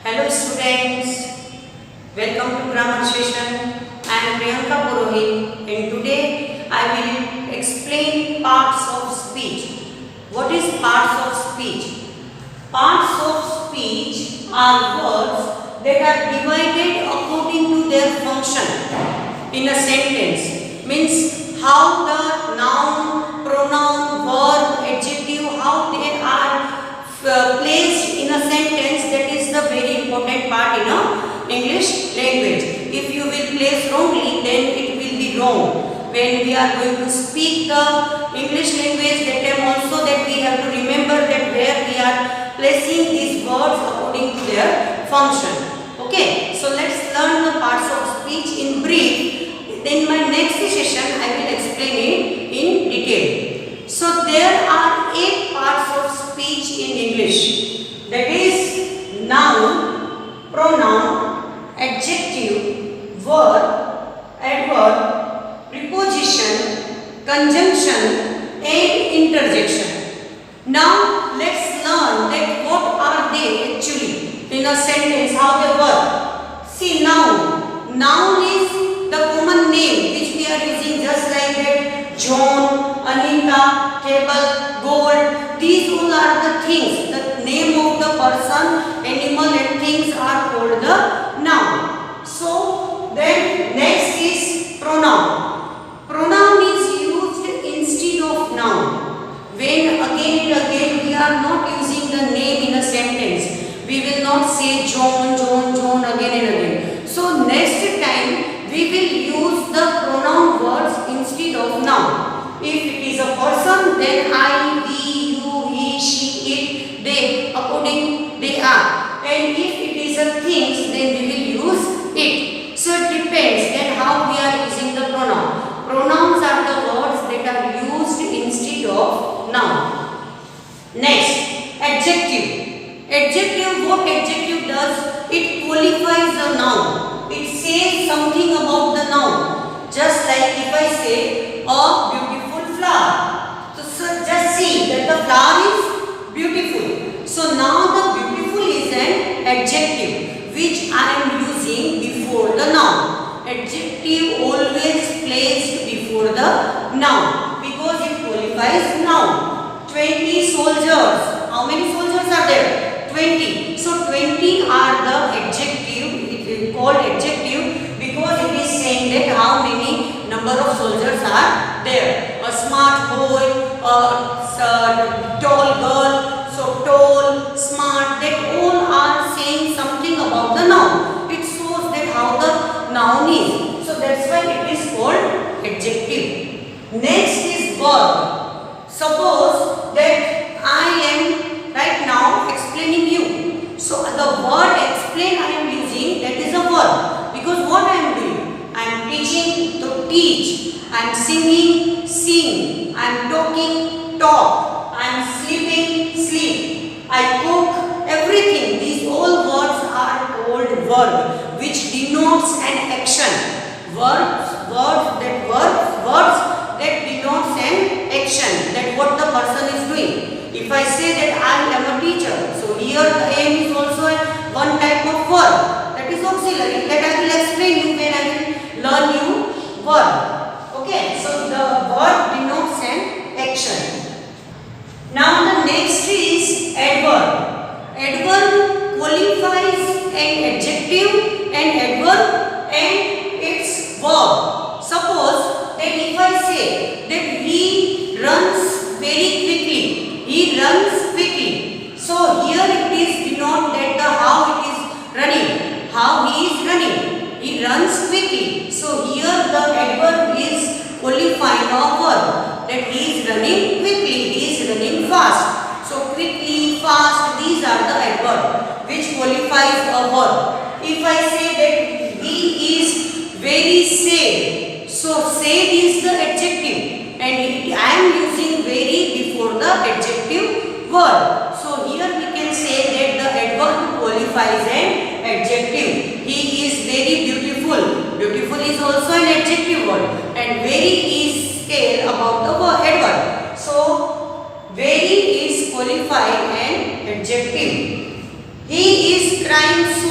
Hello students, welcome to grammar session. I am Priyanka Purohit and today I will explain parts of speech. What is parts of speech? Parts of speech are words that are divided according to their function in a sentence. Means how the noun, pronoun, verb, adjective, how they are placed in a sentence. That is the very important part in a English language. If you will place wrongly, then it will be wrong. When we are going to speak the English language, that time also that we have to remember that where we are placing these words according to their function. Okay, so let's learn the parts of speech in brief. Then my next session I will explain it in detail. So there are 8 parts of speech in English. That is noun, pronoun, adjective, verb, adverb, preposition, conjunction and interjection. Now let's learn that what are they actually in a sentence, how they work. See, noun. Noun is the common name which we are using just like that. John, Anita, table, gold. These all are the things. The name of the person, animal and things are called the noun. So then next is pronoun. Pronoun is used instead of noun. When again and again we are not using the name in a sentence. We will not say John, John, John again and again. So next time we will use the pronoun words instead of noun. If it is a person, then I, we, you, he, she, it, they, according they are. And if it is a things, then we will use it. So it depends then how we are using the pronoun. Pronouns are the words that are used instead of noun. Next, adjective. Adjective, what adjective does? It qualifies the noun. It says something about the noun. Just like if I say a beautiful flower. So just see that the flower is beautiful. So now the beautiful is an adjective which I am using before the noun. Adjective always placed before the noun because it qualifies noun. 20 soldiers. How many soldiers are there? 20. So 20 are the adjective. It is called adjective because it is saying that how many number of soldiers are there. A smart boy, a tall girl, so tall, smart, that all are saying something about the noun. It shows that how the noun is. So that's why it is called adjective. Next is verb. Suppose that I am right now explaining you. So the word explain I am using, that is a verb. Because what I am doing? I am teaching to teach. I am singing, sing. I am talking, talk. I am sleeping, sleep. I cook, everything. These all words are called verb, which denotes an action. Words that denotes an action. That what the person is doing. If I say that I am a teacher, so here the am is also one type of verb. That is auxiliary. That I will explain you when I will learn you verb. Okay, so the verb denotes an action. Now the next is adverb. Adverb qualifies an adjective and adverb and its verb. Suppose that if I say that he runs very quickly. He runs quickly. So here it is denote that the how it is running. How he is running. He runs quickly. So here the adverb is qualifying a verb. That he is running quickly. He is running fast. So quickly, fast, these are the adverb which qualifies a verb. If I say that he is very sad. So sad is the adjective. And I am using very before the adjective word. So here we can say that the adverb qualifies an adjective. He is very beautiful. Beautiful is also an adjective word. And very is tell about the adverb. So very is qualifying an adjective. He is crying so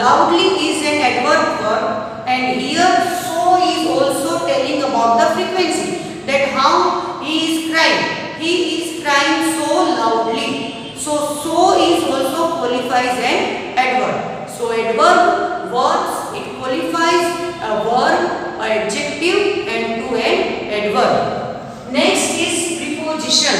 Loudly is an adverb verb, and here so is also telling about the frequency, that how he is crying. He is crying so loudly. So is also qualifies an adverb. So adverb words, it qualifies a verb, adjective and to an adverb. Next is preposition.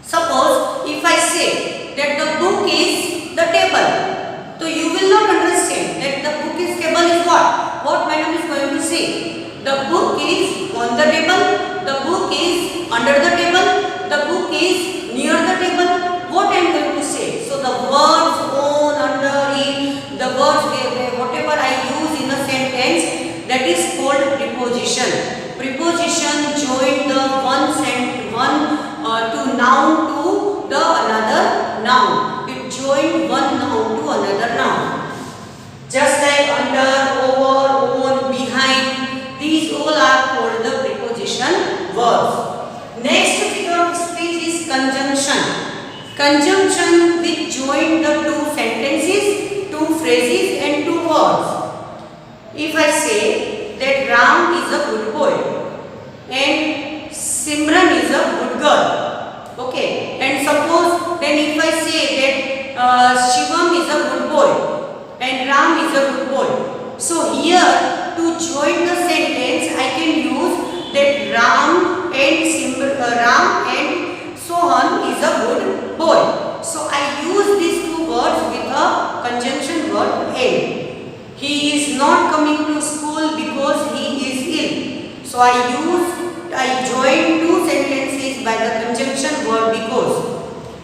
Suppose if I say that the book is the table, so you will not understand that the book is table is what? What madam is going to say? The book is on the table, the book is under the table, the book is near the table. What I am going to say? So the words on, under, in, the words whatever I use in a sentence, that is called preposition. Preposition join the one to noun to the another noun. It join one noun to another noun. Just like under, over, on, behind, these all are called the preposition verbs. Next figure of speech is conjunction. Conjunction which join the two sentences, two phrases and two words. If I say that Ram is a good boy and Simran is a good girl, okay, and suppose then if I say that Shivam is a good boy and Ram is a good boy, so here to join the sentence I can use that Ram and Sohan is a good boy. So I use these two words with a conjunction word and. He is not coming to school because he is ill. So I join two sentences by the conjunction word because.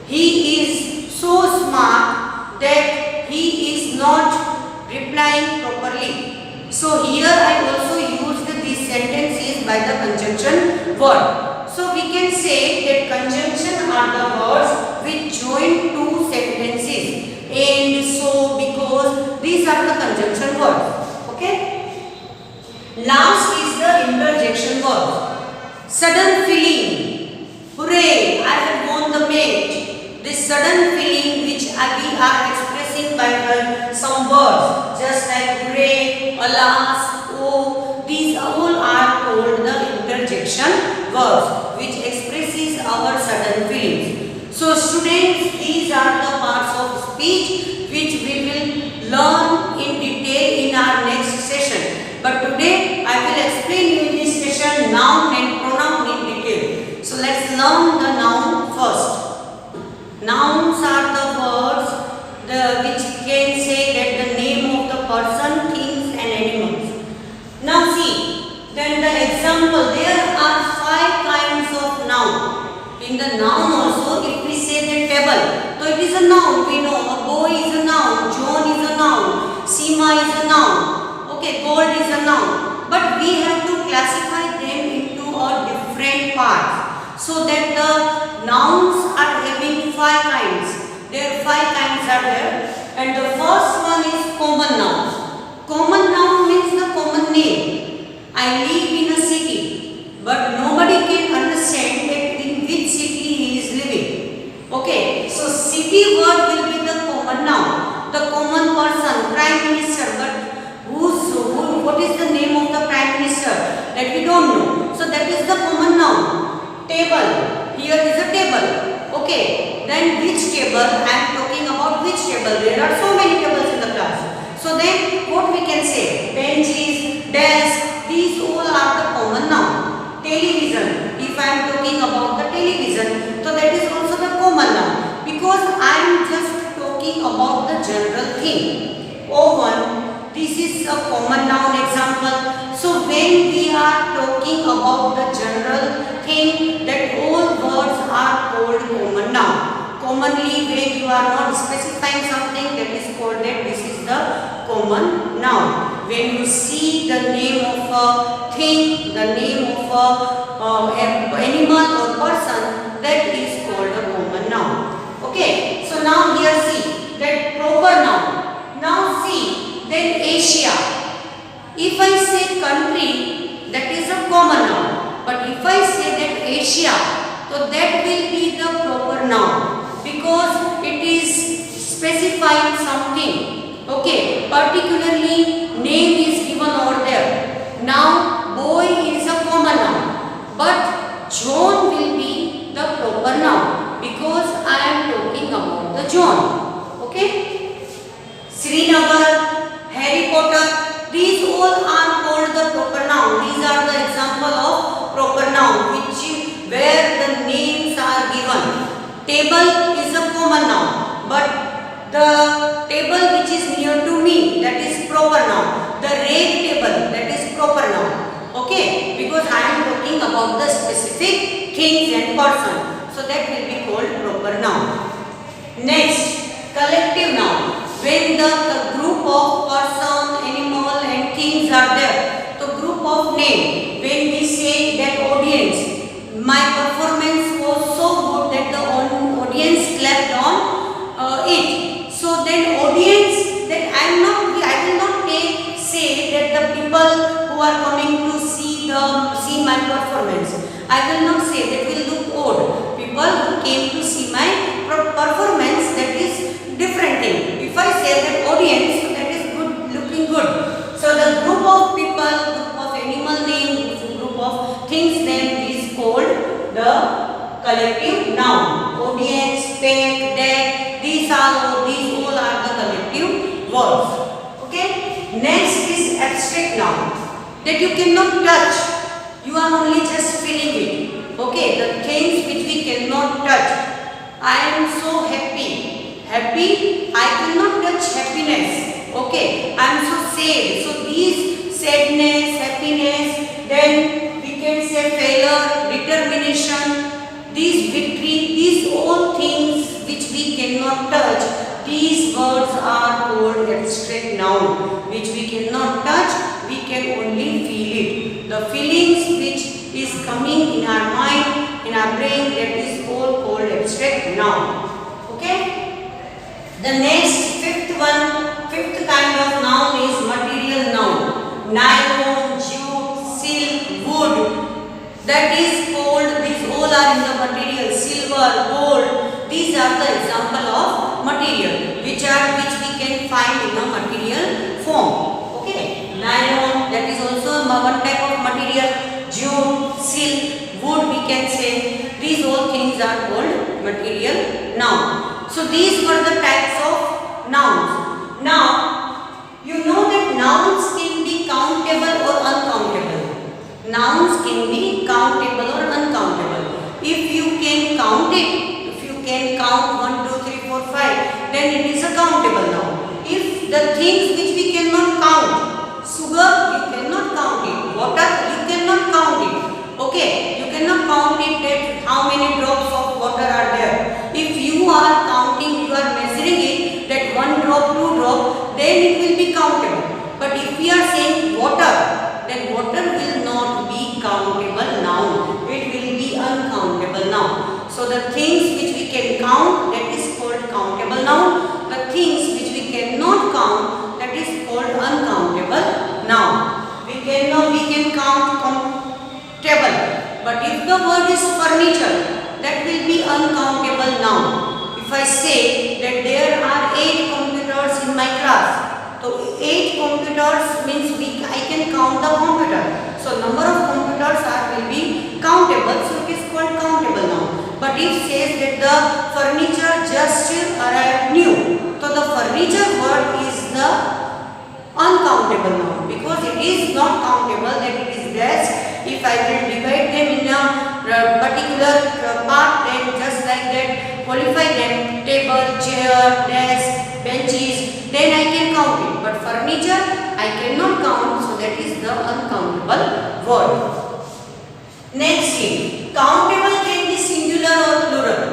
He is so smart that he is not replying properly. So here I also used these sentences by the conjunction word. So we can say that conjunction are the words which join two sentences. And, so, because, these are the conjunction words. Okay. Last is the interjection word. Sudden feeling. Hooray! I have won the match. This sudden feeling which we are expressing by some words, just like hooray, alas, oh, these all are called the interjection words which expresses our sudden feelings. So students, these are the parts of speech which we will learn in detail in our next session. But today I will explain you in this session noun and pronoun in detail. So let's learn the noun first. Nouns are the words which can say that the name of the person, things and animals. Now see, then the example, there are 5 kinds of noun. In the noun also, if we say the table, so it is a noun, we know. A boy is a noun, John is a noun, Seema is a noun, okay, gold is a noun. But we have to classify them into a different parts, so that the nouns are having 5 kinds. There are 5 kinds are there, and the first one is common nouns. Common noun means the common name. I live in a city, but nobody can understand that in which city he is living. Okay, so city word will be the common noun. The common person, prime minister, but what is the name of the prime minister? That we don't know. So that is the common noun. Table, here is a table. Okay, then which table? I am talking about which table. There are so many tables in the class. So then what we can say? Benches, desk, these all are the common noun. Television, if I am talking about the television, so that is also the common noun, because I am just talking about the general thing. Oven, this is a common noun example. So when we are talking about the general thing, that all words are called common noun. Commonly when you are not specifying something, that is called that this is the common noun. When you see the name of a thing, the name of a animal or person, that is called a common noun. Okay, so now here see that proper noun. Now see, then Asia. If I say country, that is a common noun. But if I say that Asia, so that will be the proper noun, because it is specifying something. Okay, particularly name is given over there. Now boy is a common noun, but John will be the proper noun because I am talking about the John. Okay? Srinagar, Harry Potter, these all are called the proper noun. These are the example of proper noun where the names are given. Table is a common noun, but the table which is near to me, that is proper noun. The red table, that is proper noun. Okay, because I am talking about the specific things and person, so that will be called proper noun. Next, collective noun. When the group of person, animal and things are there, the group of name. When we say that audience, my performance was so good that the audience clapped on it. So then audience, that I will not say that the people who are coming to see my performance, I will not say, that will look odd. People who came to see my performance, that is different thing. If I say that audience, that is good, looking good. So the group of people, group of animal name, group of things name is called the collective noun. Audience, pack, deck, these all are the collective words. Okay? Next is abstract noun, that you cannot touch. You are only just feeling it. Okay? The things which we cannot touch. I am so happy. Happy, I cannot touch happiness. Okay? I am so sad. So these sadness, happiness, then we can say failure, determination, these victory, these all things which we cannot touch, these words are called abstract noun. Which we cannot touch, we can only feel it. The feelings which is coming in our mind, in our brain, that is all called abstract noun. Okay? The next fifth kind of noun is material noun. Nylon, jute, silk, wood. That is called, these all are in the material. Silver, gold. These are the example of material which we can find in a material form. Okay? Nylon, that is also one type of material. Jute, silk, wood, we can say. These all things are called material noun. So these were the types of nouns. Now, you know that nouns can be countable or uncountable. Nouns can be countable or uncountable. If you can count it, if you can count 1, 2, 3, 4, 5, then it is a countable noun. If the things which we cannot count, sugar, you cannot count it. Water, you cannot count it. Okay, you cannot count it that how many drops of water are there. If you are counting, you are measuring it, that 1 drop, 2 drop, then it will be countable. But if we are saying water, then water will not be countable noun. It will be uncountable noun. So the things which we can count, that is called countable noun. The things which we cannot count, that is called uncountable noun. We can count table, but if the word is furniture, that will be uncountable noun. If I say that there are 8 computers in my class, so 8 computers means I can count the computer. So number of computers will be countable, so it is called countable noun. But if says that the furniture just arrived new, so the furniture word is the uncountable noun, because it is not countable, that it is desk. If I will divide them in a particular part, then just like that, qualify them, table, chair, desk, benches, then I can count it. But furniture, I cannot count, so that is the uncountable word. Next thing, countable can be singular or plural.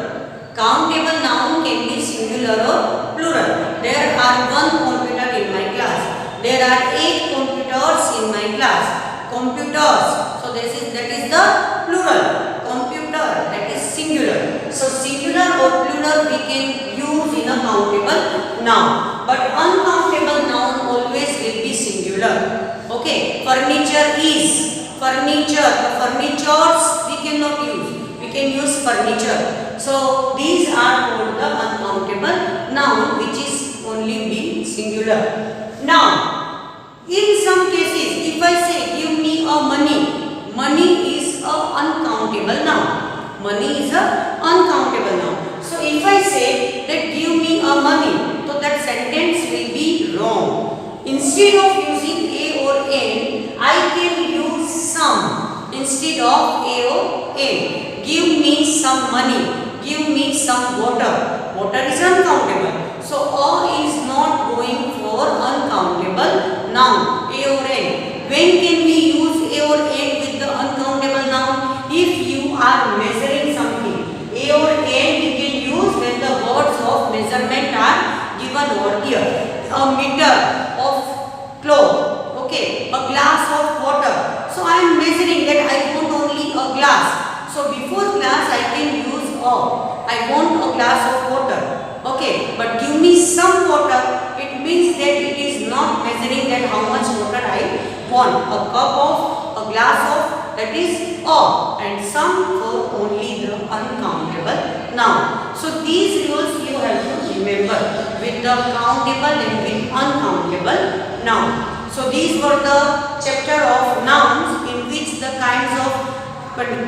Countable noun can be singular or plural. There are 1 computer in my class. There are 8 computers in my class. Computers, so that is the plural. Computer, that is singular. So singular or plural we can use in a countable noun, but uncountable noun always will be singular. Okay? Furniture is furniture. The furnitures we cannot use. We can use furniture. So these are called the uncountable noun, which is only be singular. Now, in some cases, if I say give me a money, money is a uncountable noun. Money is a uncountable noun. So if I say that give me a money, so that sentence will be wrong. Instead of using a or an, I can use some instead of a or an. Give me some money, give me some water. Water is uncountable. So a is not going for uncountable noun, a or an. When can we use a or an with the uncountable noun? If you are measuring something, a or an we can use when the words of measurement are given over here. A meter of cloth, okay, a glass of water. So I am measuring that I want only a glass. So before glass I can use a. I want a glass of water. Okay, but give me some water. It means that it is not measuring that how much water I want. A cup of, a glass of, that is a, and some for only the uncountable noun. So these rules you have to remember with the countable and with uncountable noun. So these were the chapter of nouns, in which the kinds of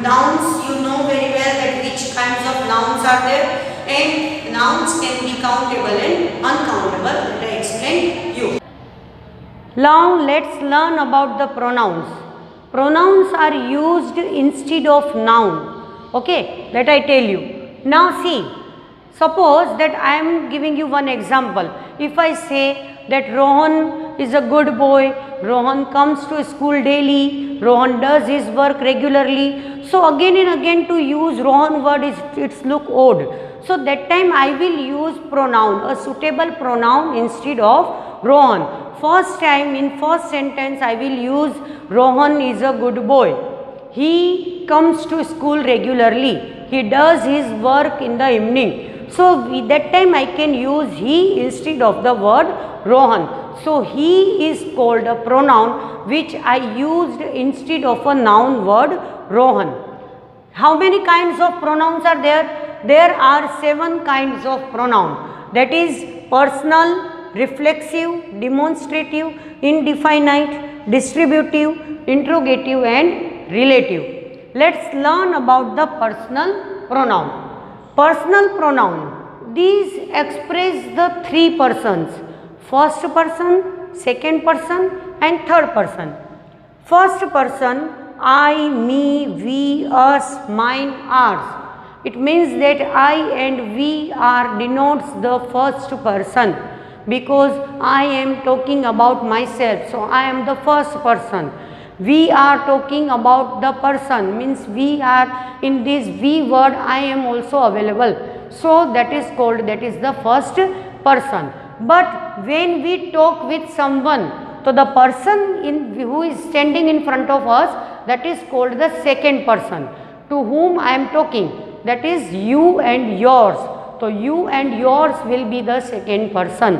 nouns you know very well that which kinds of nouns are there, and nouns can be countable and uncountable. Let I explain you. Now let's learn about the pronouns. Pronouns are used instead of noun. Okay, let I tell you. Now see, suppose that I am giving you one example. If I say that Rohan is a good boy, Rohan comes to school daily, Rohan does his work regularly. So again and again to use Rohan word is, it's look odd. So that time I will use pronoun, a suitable pronoun instead of Rohan. First time in first sentence I will use Rohan is a good boy. He comes to school regularly. He does his work in the evening. So that time I can use he instead of the word Rohan. So he is called a pronoun which I used instead of a noun word Rohan. How many kinds of pronouns are there? There are 7 kinds of pronoun. That is personal, reflexive, demonstrative, indefinite, distributive, interrogative and relative. Let's learn about the personal pronoun. Personal pronoun, these express the 3 persons. First person, second person and third person. First person, I, me, we, us, mine, ours. It means that I and we are denotes the first person, because I am talking about myself. So I am the first person. We are talking about the person, means we are in this we word I am also available. So that is called, that is the first person. But when we talk with someone, so the person who is standing in front of us, that is called the second person, to whom I am talking, that is you and yours. So you and yours will be the second person.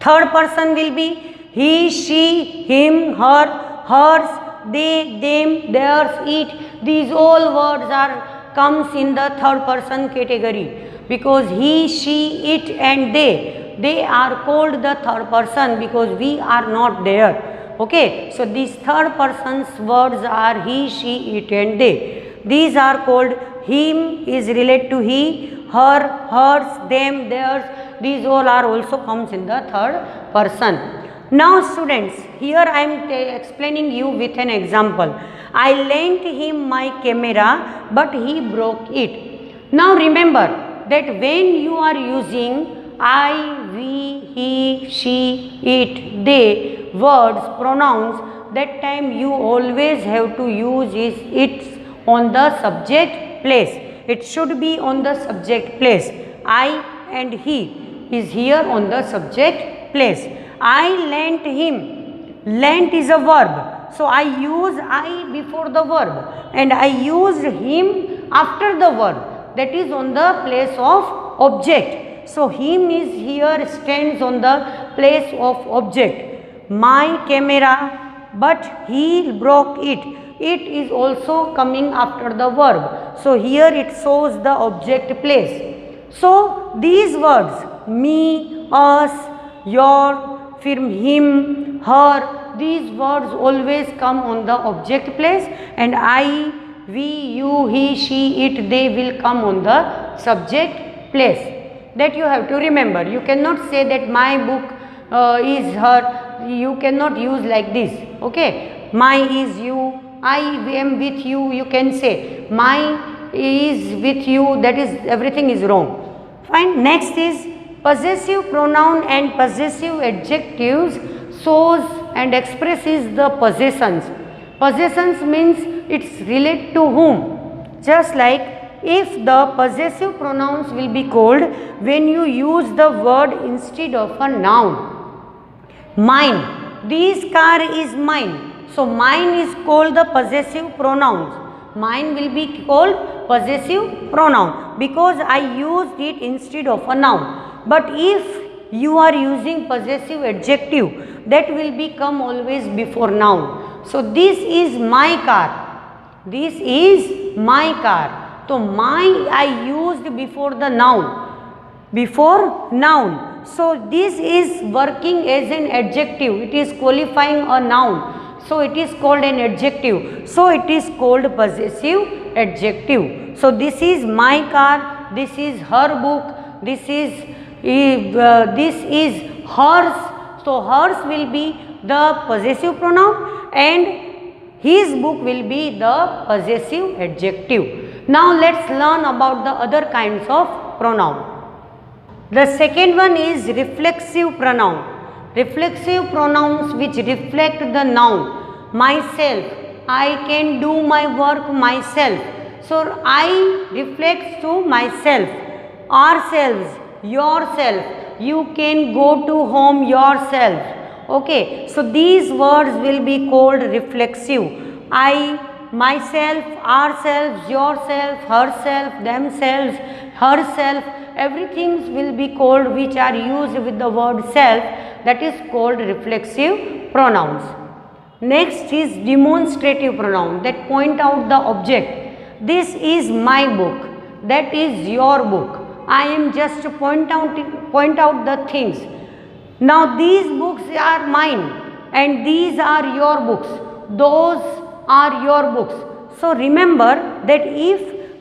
Third person will be he, she, him, her, hers, they, them, theirs, it. These all words are comes in the third person category, because he, she, it and they are called the third person because we are not there. Okay, so these third person's words are he, she, it and they. These are called, him is related to he, her, hers, them, theirs. These all are also comes in the third person. Now students, here I am explaining you with an example. I lent him my camera but he broke it. Now remember that when you are using I, we, he, she, it, they words, pronouns, that time you always have to use it on the subject place. It should be on the subject place. I and he is here on the subject place. I lent him. Lent is a verb. So I use I before the verb and I used him after the verb. That is on the place of object. So him is here stands on the place of object. My camera, but he broke it. It is also coming after the verb. So here it shows the object place. So these words, me, us, your, फिर him, her, these words always come on the object place, and I, we, you, he, she, it, they will come on the subject place. That you have to remember. You cannot say that my book is her. You cannot use like this. Okay, my is you, I am with you. You can say my is with you. That is, everything is wrong. Fine. Next is possessive pronoun and possessive adjectives shows and expresses the possessions. Possessions means it's relate to whom. Just like if the possessive pronouns will be called when you use the word instead of a noun. Mine, this car is mine. So mine is called the possessive pronouns. Mine will be called possessive pronoun because I used it instead of a noun. But if you are using possessive adjective, that will become always before noun. So this is my car. This is my car. So my I used before the noun. Before noun. So this is working as an adjective. It is qualifying a noun. So it is called an adjective. So it is called possessive adjective. So this is my car. This is her book. This is hers. So hers will be the possessive pronoun and his book will be the possessive adjective. Now let's learn about the other kinds of pronoun. The second one is reflexive pronoun. Reflexive pronouns which reflect the noun. Myself, I can do my work myself. So I reflects to myself. Ourselves, yourself, you can go to home yourself. Okay, so these words will be called reflexive. I, myself, ourselves, yourself, herself, themselves, herself, everything will be called which are used with the word self, that is called reflexive pronouns. Next is demonstrative pronoun that point out the object. This is my book, that is your book. I am just to point out the things. Now these books are mine and these are your books. Those are your books. So remember that if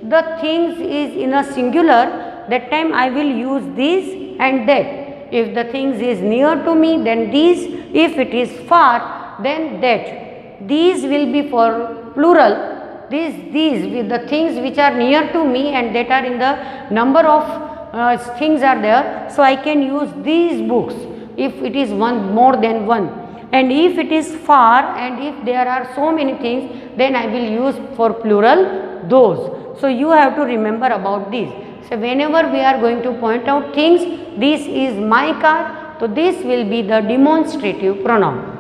the things is in a singular, that time I will use this and that. If the things is near to me, then these. If it is far, then that. These will be for plural. These with the things which are near to me and that are in the number of things are there. So I can use these books if it is one more than one. And if it is far and if there are so many things, then I will use for plural those. So you have to remember about this. So whenever we are going to point out things, this is my car, so this will be the demonstrative pronoun.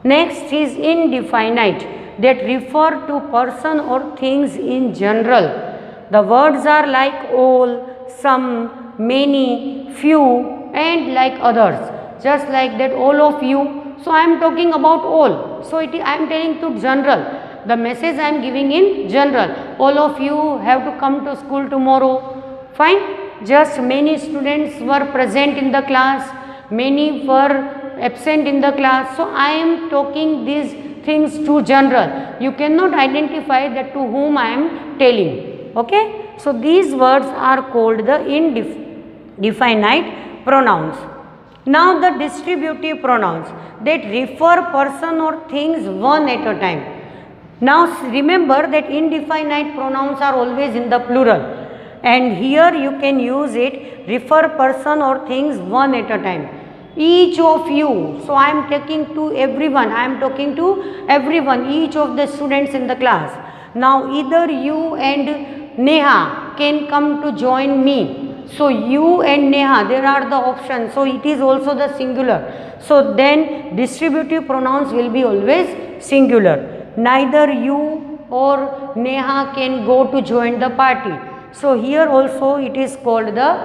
Next is indefinite that refer to person or things in general. The words are like all, some, many, few and like others. Just like that all of you. So I am talking about all. So I am telling to general. The message I am giving in general. All of you have to come to school tomorrow. Fine. Just many students were present in the class. Many were absent in the class. So I am talking these things to general. You cannot identify that to whom I am telling. Okay. So these words are called the indefinite pronouns. Now the distributive pronouns that refer person or things one at a time. Now remember that indefinite pronouns are always in the plural. And here you can use it, refer person or things one at a time. Each of you. So I am talking to everyone. I am talking to everyone, each of the students in the class. Now either you and Neha can come to join me. So you and Neha, there are the options. So it is also the singular. So then distributive pronouns will be always singular. Neither you or Neha can go to join the party. So here also it is called the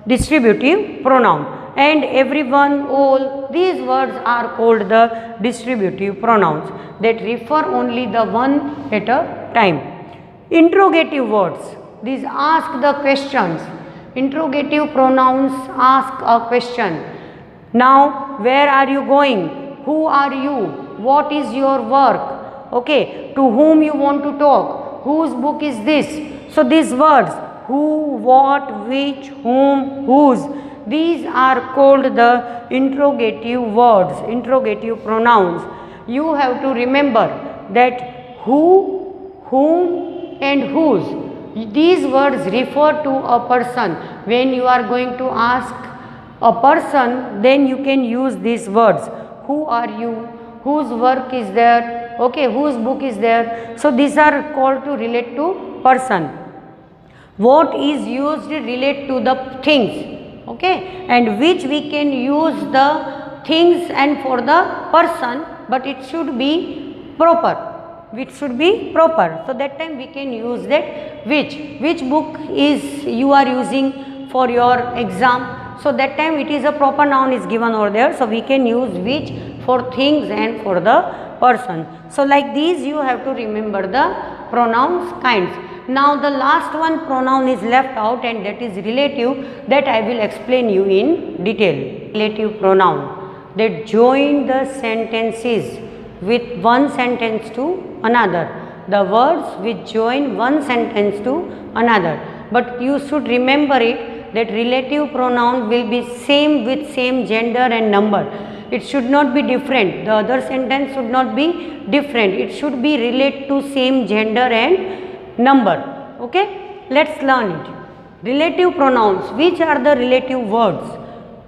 distributive pronoun. And everyone, all, these words are called the distributive pronouns that refer only the one at a time. Interrogative words, these ask the questions. Interrogative pronouns ask a question. Now, where are you going? Who are you? What is your work? Okay, to whom you want to talk? Whose book is this? So, these words, who, what, which, whom, whose, these are called the interrogative words, interrogative pronouns. You have to remember that who, whom and whose, these words refer to a person. When you are going to ask a person, then you can use these words. Who are you? Whose work is there? Okay, whose book is there? So, these are called to relate to person. What is used relate to the things, okay, and which we can use the things and for the person, but it should be proper. Which should be proper. So, that time we can use that which book is you are using for your exam. So, that time it is a proper noun is given over there. So, we can use which for things and for the person. So, like these you have to remember the pronouns kinds. Now, the last one pronoun is left out, and that is relative, that I will explain you in detail. Relative pronoun that join the sentences with one sentence to another. The words which join one sentence to another. But you should remember it that relative pronoun will be same with same gender and number. It should not be different. The other sentence should not be different. It should be related to same gender and number. Okay? Let's learn it. Relative pronouns. Which are the relative words?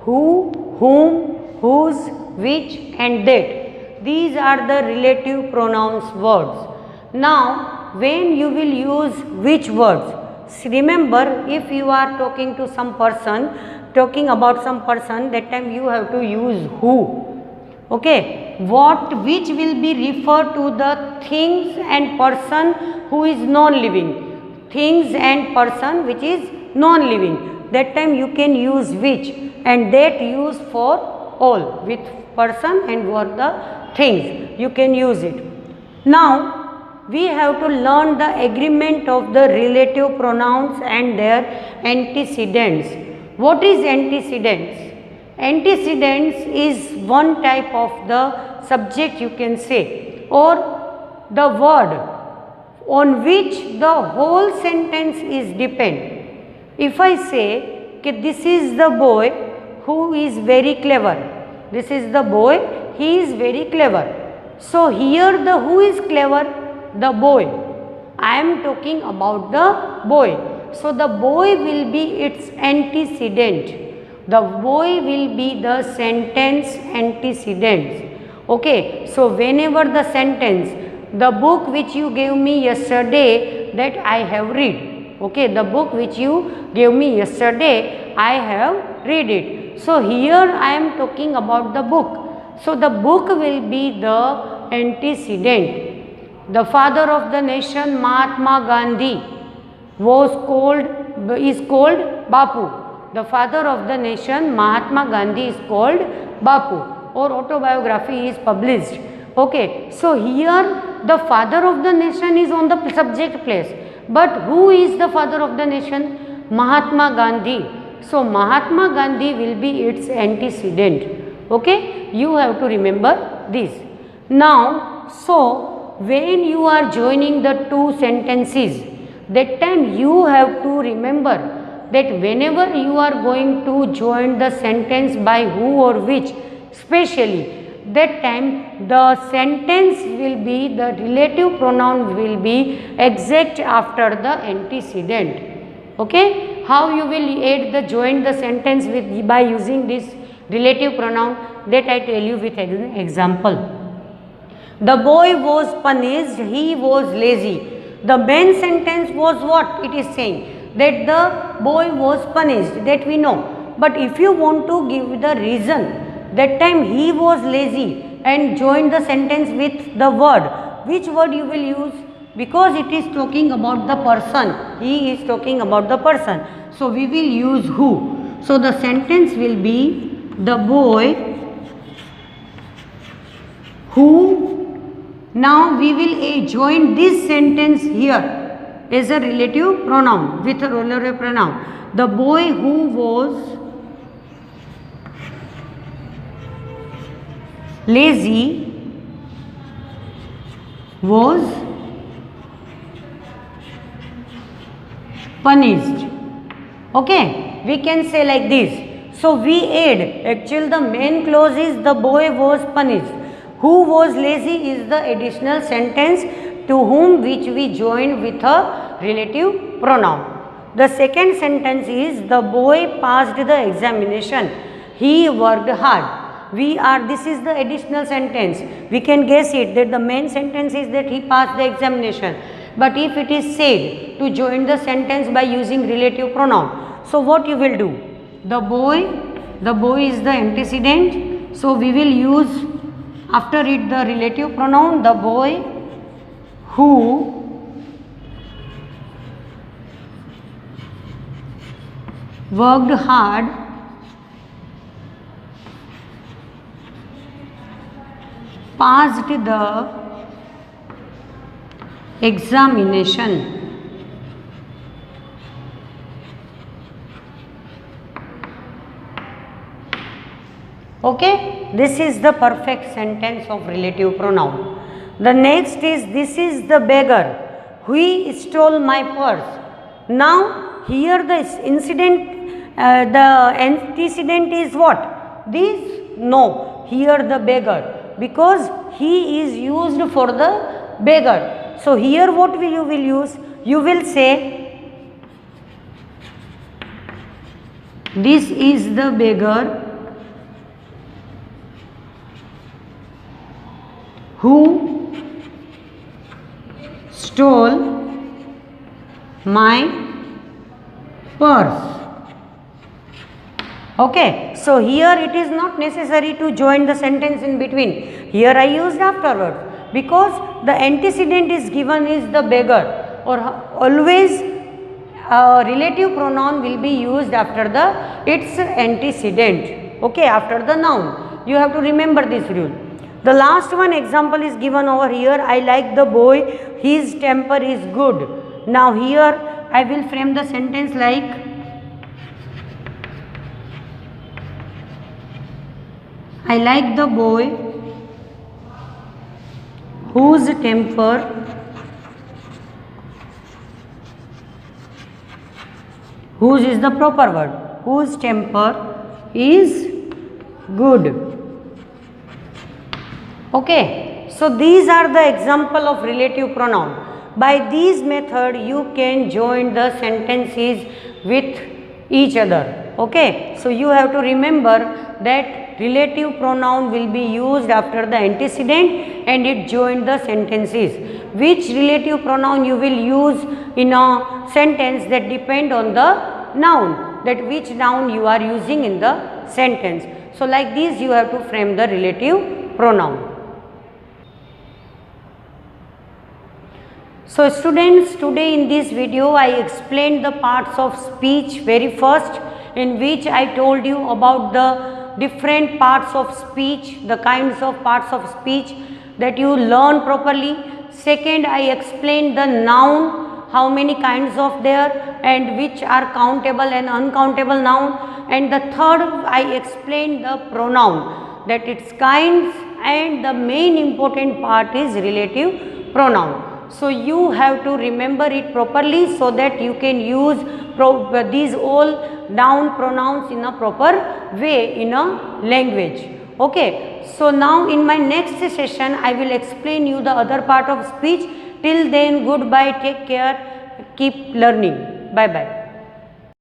Who, whom, whose, which and that. These are the relative pronouns words. Now, when you will use which words? Remember, if you are talking to some person, talking about some person, that time you have to use who. Okay. What, which will be referred to the things and person who is non-living. Things and person which is non-living. That time you can use which, and that use for all, with person and for the things. You can use it. Now, we have to learn the agreement of the relative pronouns and their antecedents. What is antecedents? Antecedents is one type of the subject, you can say, or the word on which the whole sentence is depend. If I say, okay, this is the boy who is very clever. This is the boy, he is very clever. So, here the who is clever? The boy. I am talking about the boy. So, the boy will be its antecedent. The boy will be the sentence antecedents. Okay. So, whenever the sentence, the book which you gave me yesterday, that I have read. Okay. The book which you gave me yesterday, I have read it. So, here I am talking about the book. So, the book will be the antecedent. The father of the nation, Mahatma Gandhi, is called Bapu. The father of the nation, Mahatma Gandhi, is called Bapu, or autobiography is published. Okay. So, here the father of the nation is on the subject place. But who is the father of the nation? Mahatma Gandhi. So, Mahatma Gandhi will be its antecedent. Okay. You have to remember this. Now, so when you are joining the two sentences, that time you have to remember that whenever you are going to join the sentence by who or which, especially that time the sentence will be, the relative pronoun will be exact after the antecedent. Okay. How you will add the join the sentence with by using this relative pronoun, that I tell you with an example. The boy was punished, he was lazy. The main sentence was what it is saying, that the boy was punished, that we know. But if you want to give the reason, that time he was lazy and join the sentence with the word, which word you will use? Because it is talking about the person, he is talking about the person. So, we will use who. So, the sentence will be the boy who. Now, we will join this sentence here as a relative pronoun, with a relative pronoun. The boy who was lazy was punished. Okay, we can say like this. So we add, actually the main clause is the boy was punished. Who was lazy is the additional sentence to whom which we join with a relative pronoun. The second sentence is the boy passed the examination. He worked hard. This is the additional sentence. We can guess it that the main sentence is that he passed the examination. But if it is said to join the sentence by using relative pronoun, so what you will do? The boy is the antecedent. So we will use after it the relative pronoun, the boy who worked hard passed the examination. Okay, this is the perfect sentence of relative pronoun. The next is, this is the beggar. He stole my purse. Now here the incident, the antecedent is what? This? No, here the beggar, because he is used for the beggar. So here what you will use? You will say, this is the beggar who stole my purse. Okay, so here it is not necessary to join the sentence in between. Here I used afterwards because the antecedent is given is the beggar, or always relative pronoun will be used after its antecedent. Okay, after the noun. You have to remember this rule. The last one example is given over here. I like the boy, his temper is good. Now here I will frame the sentence like, I like the boy whose temper whose is the proper word, whose temper is good. Okay, so these are the example of relative pronoun. By these method you can join the sentences with each other. Okay, so you have to remember that relative pronoun will be used after the antecedent and it join the sentences. Which relative pronoun you will use in a sentence, that depend on the noun, that which noun you are using in the sentence. So like this you have to frame the relative pronoun. So students, today in this video I explained the parts of speech very first, in which I told you about the different parts of speech, the kinds of parts of speech that you learn properly. Second, I explained the noun, how many kinds of there and which are countable and uncountable noun. And the third, I explained the pronoun, that its kinds, and the main important part is relative pronoun. So you have to remember it properly so that you can use these all noun pronouns in a proper way in a language. Okay, so now in my next session I will explain you the other part of speech. Till then, goodbye, take care, keep learning. Bye bye.